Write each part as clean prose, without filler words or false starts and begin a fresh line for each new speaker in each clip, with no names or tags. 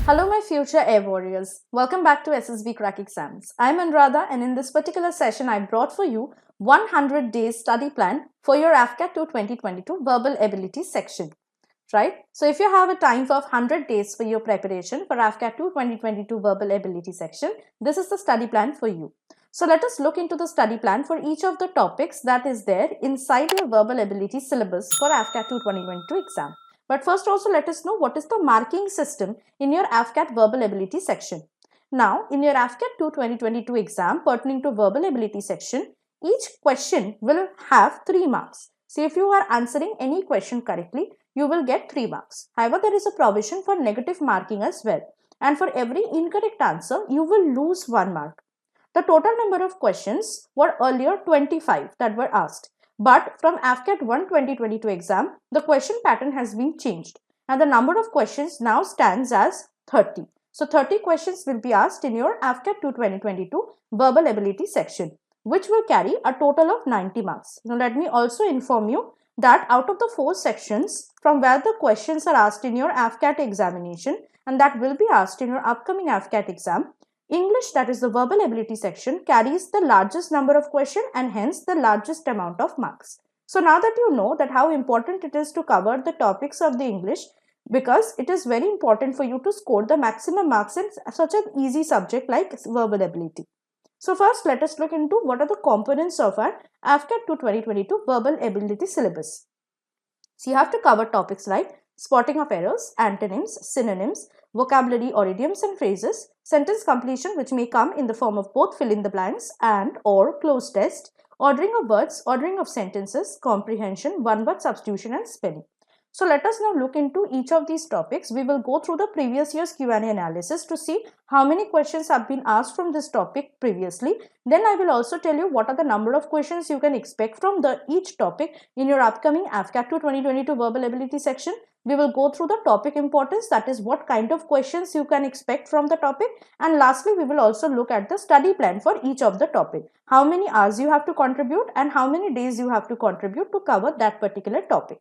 Hello my future air warriors. Welcome back to SSBCrack exams. I'm Anuradha and in this particular session I brought for you 100 days study plan for your AFCAT 2 2022 verbal ability section. Right? So if you have a time of 100 days for your preparation for AFCAT 2 2022 verbal ability section, this is the study plan for you. So let us look into the study plan for each of the topics that is there inside your verbal ability syllabus for AFCAT 2 2022 exam. But first also let us know what is the marking system in your AFCAT verbal ability section. Now, in your AFCAT 2 2022 exam pertaining to verbal ability section, each question will have 3 marks. So, if you are answering any question correctly, you will get 3 marks. However, there is a provision for negative marking as well. And for every incorrect answer, you will lose 1 mark. The total number of questions were earlier 25 that were asked. But from AFCAT 1 2022 exam, the question pattern has been changed and the number of questions now stands as 30. So 30 questions will be asked in your AFCAT 2 2022 verbal ability section, which will carry a total of 90 marks. Now let me also inform you that out of the 4 sections from where the questions are asked in your AFCAT examination and that will be asked in your upcoming AFCAT exam, English, that is the verbal ability section, carries the largest number of questions and hence the largest amount of marks. So now that you know that how important it is to cover the topics of the English, because it is very important for you to score the maximum marks in such an easy subject like verbal ability. So first let us look into what are the components of our AFCAT 2 2022 verbal ability syllabus. So you have to cover topics like spotting of errors, antonyms, synonyms, vocabulary or idioms and phrases, sentence completion which may come in the form of both fill in the blanks and or cloze test, ordering of words, ordering of sentences, comprehension, one word substitution and spelling. So let us now look into each of these topics. We will go through the previous year's Q&A analysis to see how many questions have been asked from this topic previously. Then I will also tell you what are the number of questions you can expect from each topic in your upcoming AFCAT 2 2022 verbal ability section. We will go through the topic importance, that is what kind of questions you can expect from the topic, and lastly we will also look at the study plan for each of the topic. How many hours you have to contribute and how many days you have to contribute to cover that particular topic.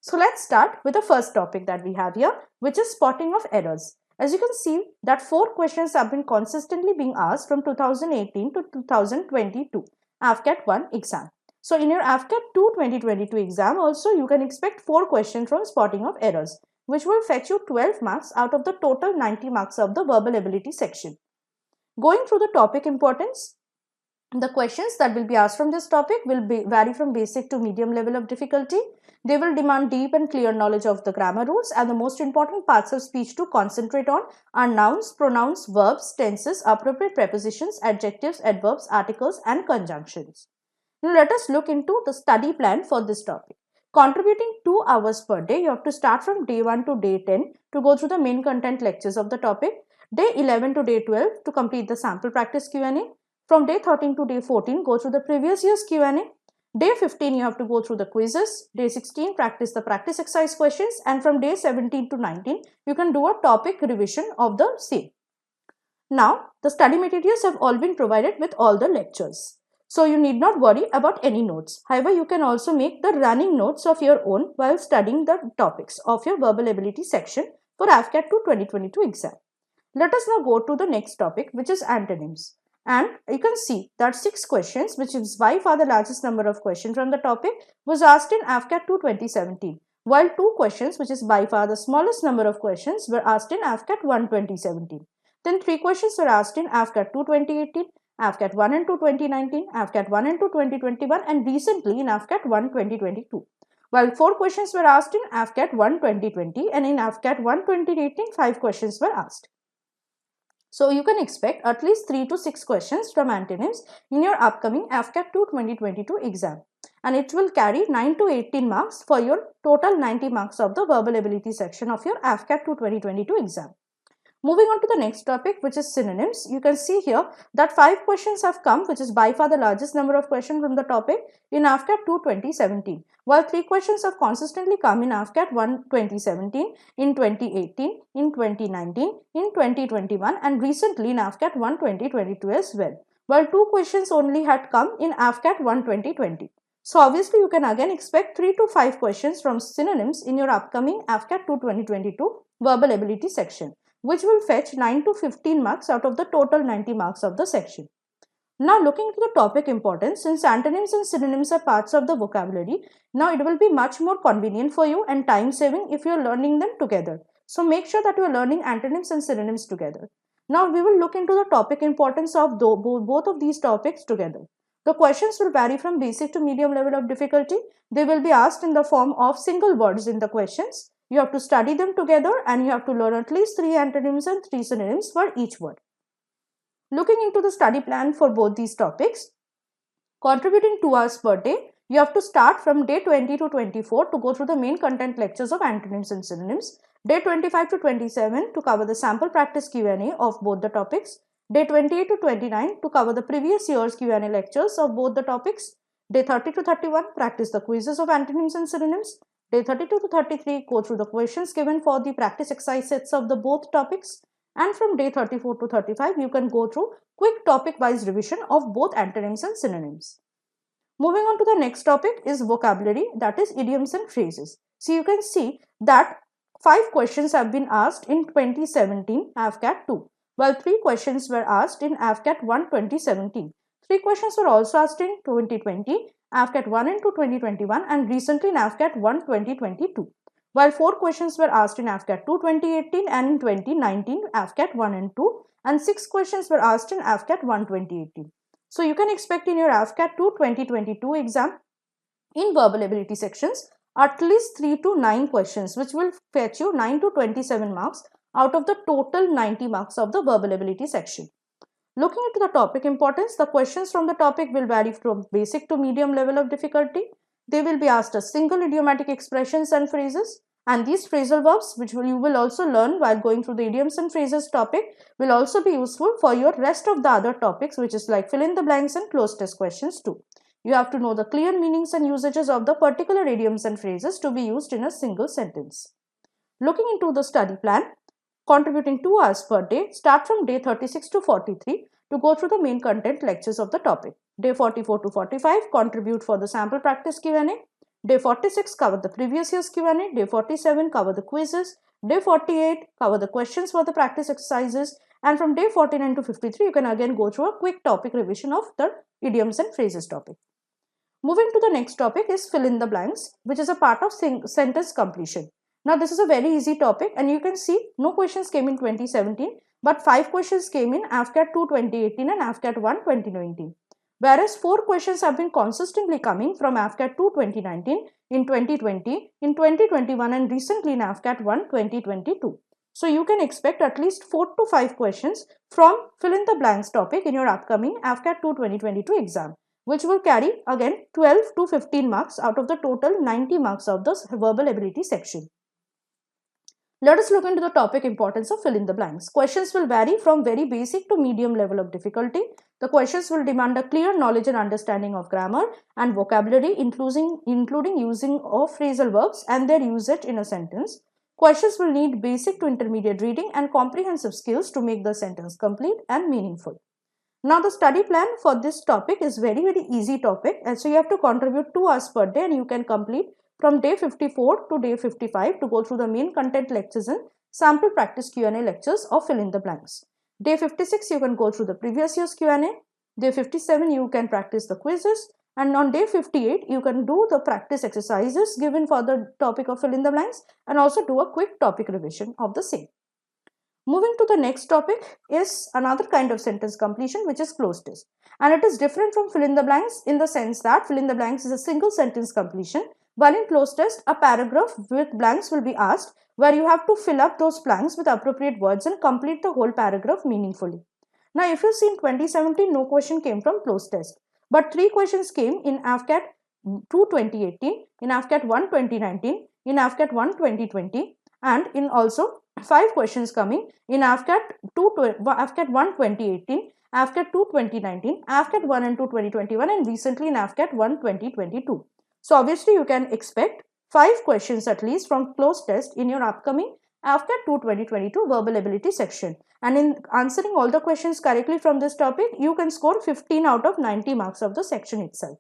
So let's start with the first topic that we have here, which is spotting of errors. As you can see that 4 questions have been consistently being asked from 2018 to 2022 AFCAT 1 exam. So in your AFCAT 2 2022 exam also you can expect 4 questions from spotting of errors, which will fetch you 12 marks out of the total 90 marks of the verbal ability section. Going through the topic importance, the questions that will be asked from this topic will vary from basic to medium level of difficulty. They will demand deep and clear knowledge of the grammar rules, and the most important parts of speech to concentrate on are nouns, pronouns, verbs, tenses, appropriate prepositions, adjectives, adverbs, articles and conjunctions. Now let us look into the study plan for this topic. Contributing 2 hours per day, you have to start from day 1 to day 10 to go through the main content lectures of the topic. Day 11 to day 12 to complete the sample practice Q&A. From day 13 to day 14, go through the previous year's Q&A. Day 15, you have to go through the quizzes. Day 16, practice the practice exercise questions. And from day 17 to 19, you can do a topic revision of the same. Now, the study materials have all been provided with all the lectures. So, you need not worry about any notes. However, you can also make the running notes of your own while studying the topics of your verbal ability section for AFCAT 2 2022 exam. Let us now go to the next topic, which is antonyms. And you can see that 6 questions, which is by far the largest number of questions from the topic, was asked in AFCAT 2 2017, while 2 questions, which is by far the smallest number of questions, were asked in AFCAT 1 2017. Then 3 questions were asked in AFCAT 2 2018, AFCAT 1 and 2 2019, AFCAT 1 and 2 2021, and recently in AFCAT 1 2022. While 4 questions were asked in AFCAT 1 2020 and in AFCAT 1 2018, 5 questions were asked. So you can expect at least 3 to 6 questions from antonyms in your upcoming AFCAT 2 2022 exam. And it will carry 9 to 18 marks for your total 90 marks of the verbal ability section of your AFCAT 2 2022 exam. Moving on to the next topic, which is synonyms. You can see here that 5 questions have come, which is by far the largest number of questions from the topic in AFCAT 2 2017. While 3 questions have consistently come in AFCAT 1 2017, in 2018, in 2019, in 2021 and recently in AFCAT 1 2022 as well. While 2 questions only had come in AFCAT 1 2020. So obviously you can again expect 3 to 5 questions from synonyms in your upcoming AFCAT 2 2022 verbal ability section. which will fetch 9 to 15 marks out of the total 90 marks of the section. Now looking into the topic importance, since antonyms and synonyms are parts of the vocabulary, now it will be much more convenient for you and time saving if you are learning them together. So make sure that you are learning antonyms and synonyms together. Now we will look into the topic importance of both of these topics together. The questions will vary from basic to medium level of difficulty. They will be asked in the form of single words in the questions. You have to study them together and you have to learn at least 3 antonyms and 3 synonyms for each word. Looking into the study plan for both these topics, contributing 2 hours per day, you have to start from day 20 to 24 to go through the main content lectures of antonyms and synonyms, day 25 to 27 to cover the sample practice Q&A of both the topics, day 28 to 29 to cover the previous year's Q&A lectures of both the topics, day 30 to 31 practice the quizzes of antonyms and synonyms, day 32 to 33 go through the questions given for the practice exercise sets of the both topics, and from day 34 to 35 you can go through quick topic wise revision of both antonyms and synonyms. Moving on to the next topic is vocabulary, that is idioms and phrases. So you can see that 5 questions have been asked in 2017 AFCAT 2, while 3 questions were asked in AFCAT 1 2017. 3 questions were also asked in 2020, AFCAT 1 and 2 2021, and recently in AFCAT 1 2022. While 4 questions were asked in AFCAT 2 2018 and in 2019 AFCAT 1 and 2, and 6 questions were asked in AFCAT 1 2018. So you can expect in your AFCAT 2 2022 exam in verbal ability sections at least 3 to 9 questions, which will fetch you 9 to 27 marks out of the total 90 marks of the verbal ability section. Looking into the topic importance, the questions from the topic will vary from basic to medium level of difficulty. They will be asked as single idiomatic expressions and phrases, and these phrasal verbs, which you will also learn while going through the idioms and phrases topic, will also be useful for your rest of the other topics, which is like fill in the blanks and cloze test questions too. You have to know the clear meanings and usages of the particular idioms and phrases to be used in a single sentence. Looking into the study plan, contributing 2 hours per day, start from day 36 to 43 to go through the main content lectures of the topic. Day 44 to 45 contribute for the sample practice Q&A. Day 46 cover the previous year's Q&A. Day 47 cover the quizzes. Day 48 cover the questions for the practice exercises. And from day 49 to 53 you can again go through a quick topic revision of the idioms and phrases topic. Moving to the next topic is fill in the blanks, which is a part of sentence completion. Now this is a very easy topic and you can see no questions came in 2017, but 5 questions came in AFCAT 2 2018 and AFCAT 1 2019. Whereas 4 questions have been consistently coming from AFCAT 2 2019, in 2020, in 2021 and recently in AFCAT 1 2022. So you can expect at least 4 to 5 questions from fill in the blanks topic in your upcoming AFCAT 2 2022 exam, which will carry again 12 to 15 marks out of the total 90 marks of the verbal ability section. Let us look into the topic importance of fill in the blanks. Questions will vary from very basic to medium level of difficulty. The questions will demand a clear knowledge and understanding of grammar and vocabulary, including using of phrasal verbs and their usage in a sentence. Questions will need basic to intermediate reading and comprehensive skills to make the sentence complete and meaningful. Now the study plan for this topic is very easy topic, and so you have to contribute 2 hours per day and you can complete from day 54 to day 55 to go through the main content lectures and sample practice Q&A lectures of fill in the blanks. Day 56 you can go through the previous year's Q&A. Day 57 you can practice the quizzes, and on day 58 you can do the practice exercises given for the topic of fill in the blanks and also do a quick topic revision of the same. Moving to the next topic is another kind of sentence completion, which is cloze test, and it is different from fill in the blanks in the sense that fill in the blanks is a single sentence completion, while in cloze test a paragraph with blanks will be asked where you have to fill up those blanks with appropriate words and complete the whole paragraph meaningfully. Now if you see in 2017 no question came from cloze test, but 3 questions came in AFCAT 2 2018, in AFCAT 1 2019, in AFCAT 1 2020, and in also 5 questions coming in AFCAT 1 2018, AFCAT 2 2019, AFCAT 1 and 2 2021, and recently in AFCAT 1 2022. So obviously you can expect 5 questions at least from cloze test in your upcoming AFCAT 2 2022 verbal ability section, and in answering all the questions correctly from this topic you can score 15 out of 90 marks of the section itself.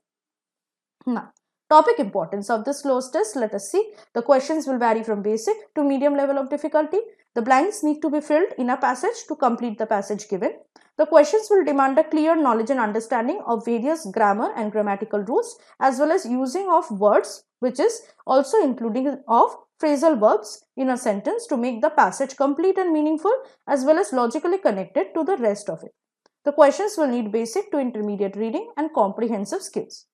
Now Topic importance of this Cloze test, let us see. The questions will vary from basic to medium level of difficulty. The blanks need to be filled in a passage to complete the passage given. The questions will demand a clear knowledge and understanding of various grammar and grammatical rules, as well as using of words, which is also including of phrasal verbs in a sentence to make the passage complete and meaningful, as well as logically connected to the rest of it. The questions will need basic to intermediate reading and comprehensive skills.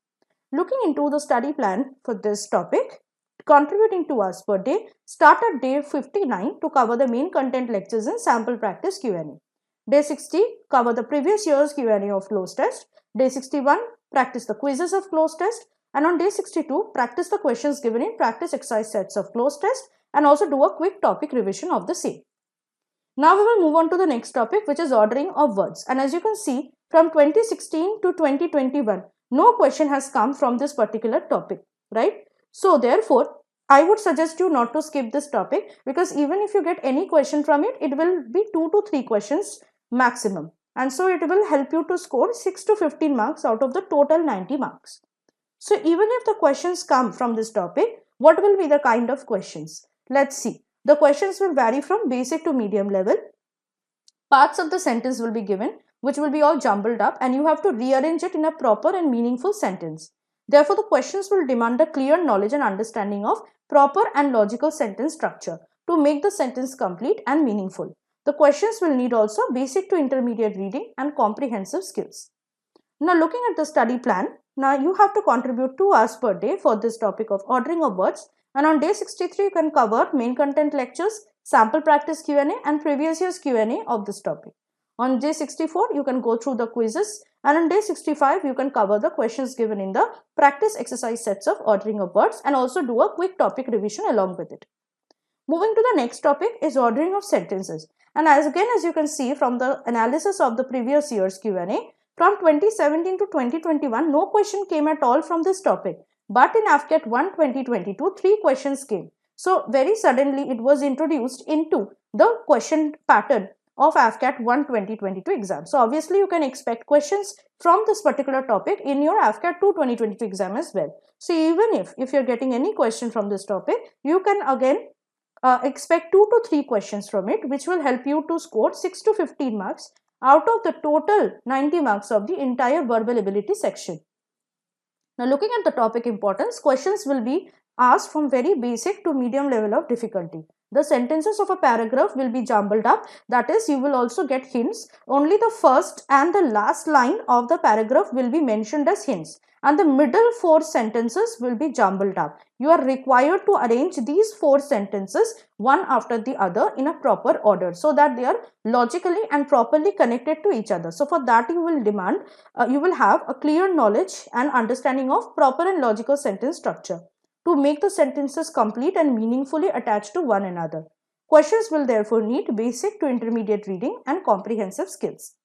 Looking into the study plan for this topic, contributing 2 hours per day, start at day 59 to cover the main content lectures and sample practice Q&A. Day 60, cover the previous year's Q&A of Cloze test. Day 61, practice the quizzes of Cloze test. And on day 62, practice the questions given in practice exercise sets of Cloze test and also do a quick topic revision of the same. Now we will move on to the next topic, which is ordering of words. And as you can see, from 2016 to 2021, no question has come from this particular topic, right? So therefore, I would suggest you not to skip this topic, because even if you get any question from it, it will be 2 to 3 questions maximum. And so it will help you to score 6 to 15 marks out of the total 90 marks. So even if the questions come from this topic, what will be the kind of questions? Let's see. The questions will vary from basic to medium level. Parts of the sentence will be given, which will be all jumbled up, and you have to rearrange it in a proper and meaningful sentence. Therefore, the questions will demand a clear knowledge and understanding of proper and logical sentence structure to make the sentence complete and meaningful. The questions will need also basic to intermediate reading and comprehensive skills. Now, looking at the study plan, now you have to contribute 2 hours per day for this topic of ordering of words, and on day 63 you can cover main content lectures, sample practice Q&A and previous year's Q&A of this topic. On day 64 you can go through the quizzes, and on day 65 you can cover the questions given in the practice exercise sets of ordering of words and also do a quick topic revision along with it. Moving to the next topic is ordering of sentences, and as you can see from the analysis of the previous year's Q&A, from 2017 to 2021 no question came at all from this topic, but in AFCAT 1 2022 3 questions came. So very suddenly it was introduced into the question pattern of AFCAT 1 2022 exam. So obviously you can expect questions from this particular topic in your AFCAT 2 2022 exam as well. So even if you're getting any question from this topic, you can again expect 2 to 3 questions from it, which will help you to score 6 to 15 marks out of the total 90 marks of the entire verbal ability section. Now looking at the topic importance, questions will be asked from very basic to medium level of difficulty. The sentences of a paragraph will be jumbled up, that is, you will also get hints. Only the first and the last line of the paragraph will be mentioned as hints, and the middle 4 sentences will be jumbled up. You are required to arrange these 4 sentences one after the other in a proper order so that they are logically and properly connected to each other. So for that you will have a clear knowledge and understanding of proper and logical sentence structure to make the sentences complete and meaningfully attached to one another. Questions will therefore need basic to intermediate reading and comprehensive skills.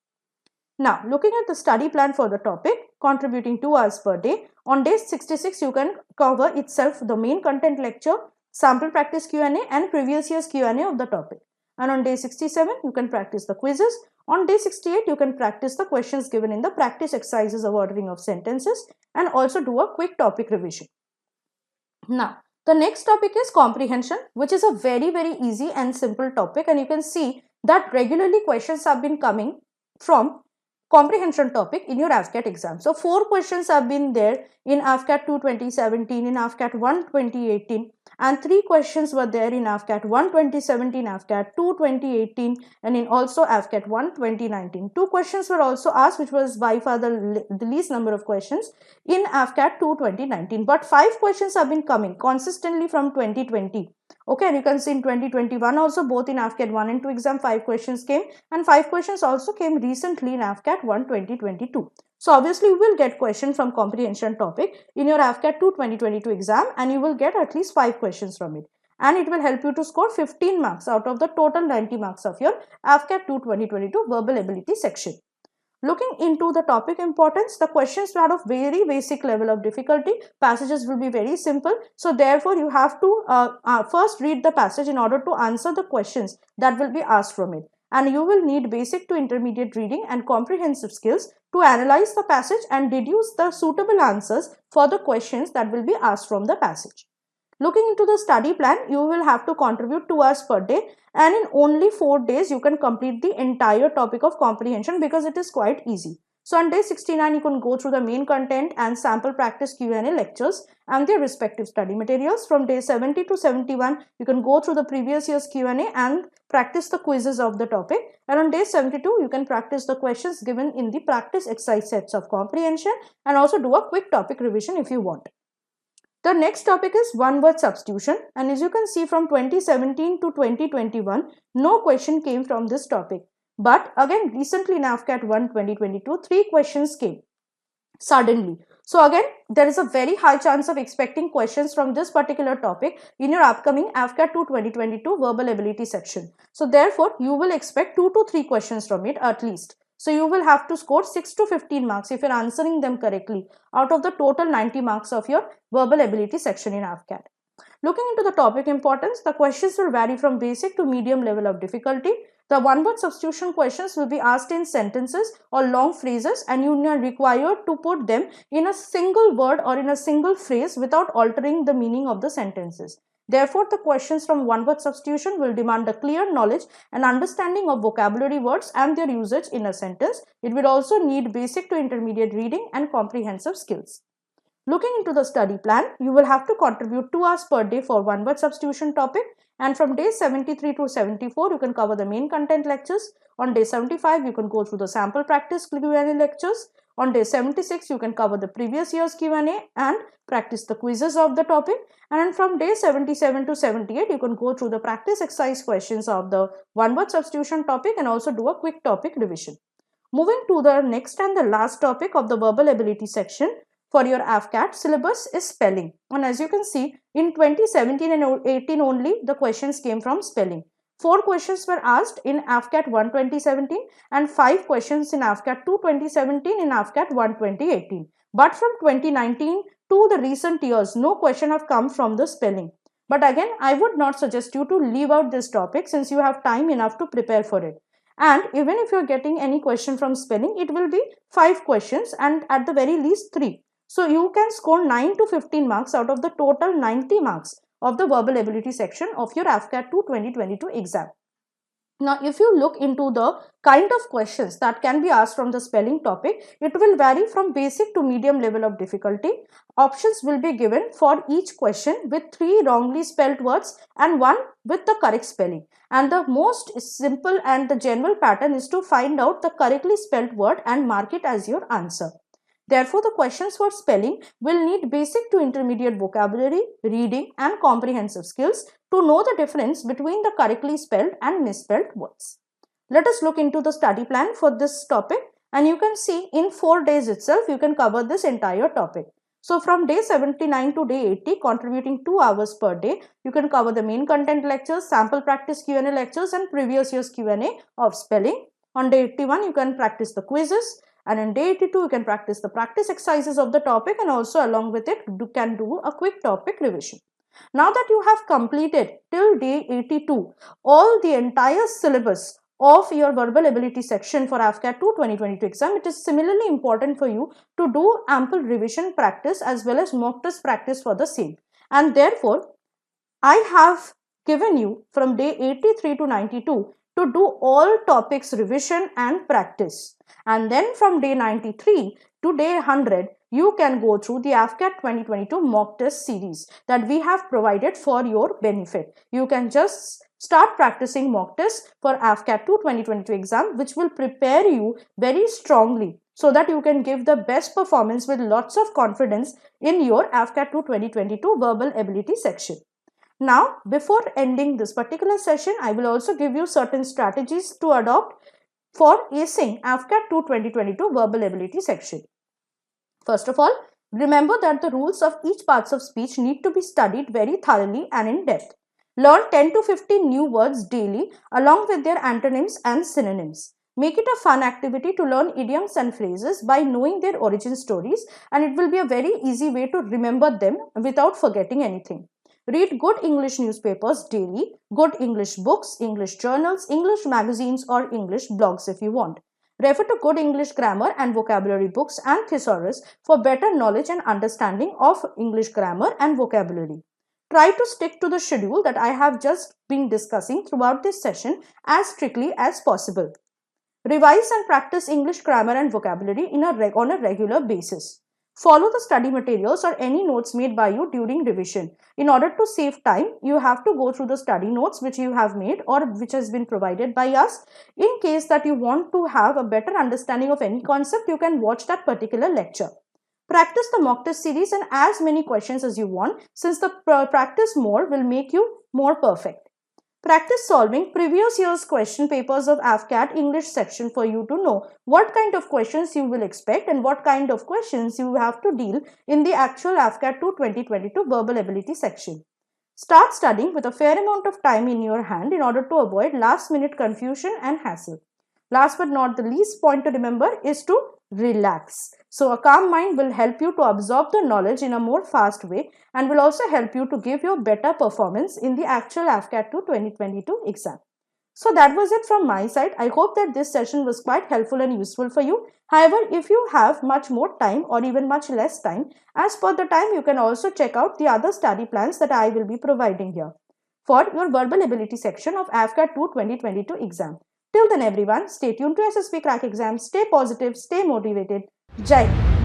Now, looking at the study plan for the topic, contributing 2 hours per day, on day 66 you can cover itself the main content lecture, sample practice Q&A and previous year's Q&A of the topic. And on day 67 you can practice the quizzes. On day 68 you can practice the questions given in the practice exercises of ordering of sentences and also do a quick topic revision. Now, the next topic is comprehension, which is a very easy and simple topic, and you can see that regularly questions have been coming from comprehension topic in your AFCAT exam. So 4 questions have been there in AFCAT 2 2017, in AFCAT 1 2018, and 3 questions were there in AFCAT 1 2017, AFCAT 2 2018, and in also AFCAT 1 2019. 2 questions were also asked, which was by far the least number of questions in AFCAT 2 2019. But 5 questions have been coming consistently from 2020. Okay, and you can see in 2021 also, both in AFCAT 1 and 2 exam 5 questions came, and 5 questions also came recently in AFCAT 1 2022. So obviously you will get questions from comprehension topic in your AFCAT 2 2022 exam, and you will get at least 5 questions from it, and it will help you to score 15 marks out of the total 90 marks of your AFCAT 2 2022 verbal ability section. Looking into the topic importance, the questions are of very basic level of difficulty. Passages will be very simple. So therefore, you have to first read the passage in order to answer the questions that will be asked from it. and you will need basic to intermediate reading and comprehensive skills to analyze the passage and deduce the suitable answers for the questions that will be asked from the passage. Looking into the study plan, you will have to contribute 2 hours per day, and in only 4 days you can complete the entire topic of comprehension because it is quite easy. So on day 69, you can go through the main content and sample practice Q&A lectures and their respective study materials. From day 70 to 71, you can go through the previous year's Q&A and practice the quizzes of the topic. And on day 72, you can practice the questions given in the practice exercise sets of comprehension and also do a quick topic revision if you want. The next topic is one-word substitution, and as you can see from 2017 to 2021, no question came from this topic. But again, recently in AFCAT 1 2022, 3 questions came suddenly. So again, there is a very high chance of expecting questions from this particular topic in your upcoming AFCAT 2 2022 verbal ability section. So therefore, you will expect 2 to 3 questions from it at least. So you will have to score 6 to 15 marks if you are answering them correctly out of the total 90 marks of your verbal ability section in AFCAT. Looking into the topic importance, the questions will vary from basic to medium level of difficulty. The one-word substitution questions will be asked in sentences or long phrases, and you are required to put them in a single word or in a single phrase without altering the meaning of the sentences. Therefore, the questions from one-word substitution will demand a clear knowledge and understanding of vocabulary words and their usage in a sentence. It will also need basic to intermediate reading and comprehensive skills. Looking into the study plan, you will have to contribute 2 hours per day for one-word substitution topic, and from day 73 to 74, you can cover the main content lectures. On day 75, you can go through the sample practice Q&A lectures. On day 76, you can cover the previous year's Q&A and practice the quizzes of the topic. And from day 77 to 78, you can go through the practice exercise questions of the one-word substitution topic and also do a quick topic revision. Moving to the next and the last topic of the verbal ability section for your AFCAT syllabus is spelling. And as you can see, in 2017 and 18 only, the questions came from spelling. 4 questions were asked in AFCAT 1 2017 and 5 questions in AFCAT 2 2017 in AFCAT 1 2018. But from 2019 to the recent years, no question have come from the spelling. But again, I would not suggest you to leave out this topic since you have time enough to prepare for it. And even if you are getting any question from spelling, it will be 5 questions and at the very least 3. So you can score 9 to 15 marks out of the total 90 marks of the verbal ability section of your AFCAT 2 2022 exam. Now, if you look into the kind of questions that can be asked from the spelling topic, it will vary from basic to medium level of difficulty. Options will be given for each question with 3 wrongly spelled words and 1 with the correct spelling. And the most simple and the general pattern is to find out the correctly spelled word and mark it as your answer. Therefore, the questions for spelling will need basic to intermediate vocabulary, reading and comprehensive skills to know the difference between the correctly spelled and misspelled words. Let us look into the study plan for this topic, and you can see in 4 days itself you can cover this entire topic. So from day 79 to day 80, contributing 2 hours per day, you can cover the main content lectures, sample practice Q&A lectures and previous year's Q&A of spelling. On day 81, you can practice the quizzes. And in day 82, you can practice the practice exercises of the topic and also along with it, you can do a quick topic revision. Now that you have completed till day 82, all the entire syllabus of your verbal ability section for AFCAT 2 2022 exam, it is similarly important for you to do ample revision practice as well as mock test practice for the same. And therefore, I have given you from day 83 to 92 to do all topics revision and practice. And then from day 93 to day 100, you can go through the AFCAT 2022 mock test series that we have provided for your benefit. You can just start practicing mock tests for AFCAT 2 2022 exam, which will prepare you very strongly so that you can give the best performance with lots of confidence in your AFCAT 2 2022 verbal ability section. Now, before ending this particular session, I will also give you certain strategies to adopt for acing AFCAT 2 2022 verbal ability section. First of all, remember that the rules of each parts of speech need to be studied very thoroughly and in depth. Learn 10 to 15 new words daily along with their antonyms and synonyms. Make it a fun activity to learn idioms and phrases by knowing their origin stories, and it will be a very easy way to remember them without forgetting anything. Read good English newspapers daily, good English books, English journals, English magazines or English blogs if you want. Refer to good English grammar and vocabulary books and thesaurus for better knowledge and understanding of English grammar and vocabulary. Try to stick to the schedule that I have just been discussing throughout this session as strictly as possible. Revise and practice English grammar and vocabulary on a regular basis. Follow the study materials or any notes made by you during revision. In order to save time, you have to go through the study notes which you have made or which has been provided by us. In case that you want to have a better understanding of any concept, you can watch that particular lecture. Practice the mock test series and as many questions as you want, since the practice more will make you more perfect. Practice solving previous year's question papers of AFCAT English section for you to know what kind of questions you will expect and what kind of questions you have to deal in the actual AFCAT 2022 verbal ability section. Start studying with a fair amount of time in your hand in order to avoid last minute confusion and hassle. Last but not the least point to remember is to relax. So a calm mind will help you to absorb the knowledge in a more fast way and will also help you to give your better performance in the actual AFCAT 2022 exam. So that was it from my side. I hope that this session was quite helpful and useful for you. However, if you have much more time or even much less time, as per the time, you can also check out the other study plans that I will be providing here for your verbal ability section of AFCAT 2022 exam. Till then everyone, stay tuned to SSBCrack exams, stay positive, stay motivated. Jai Hind.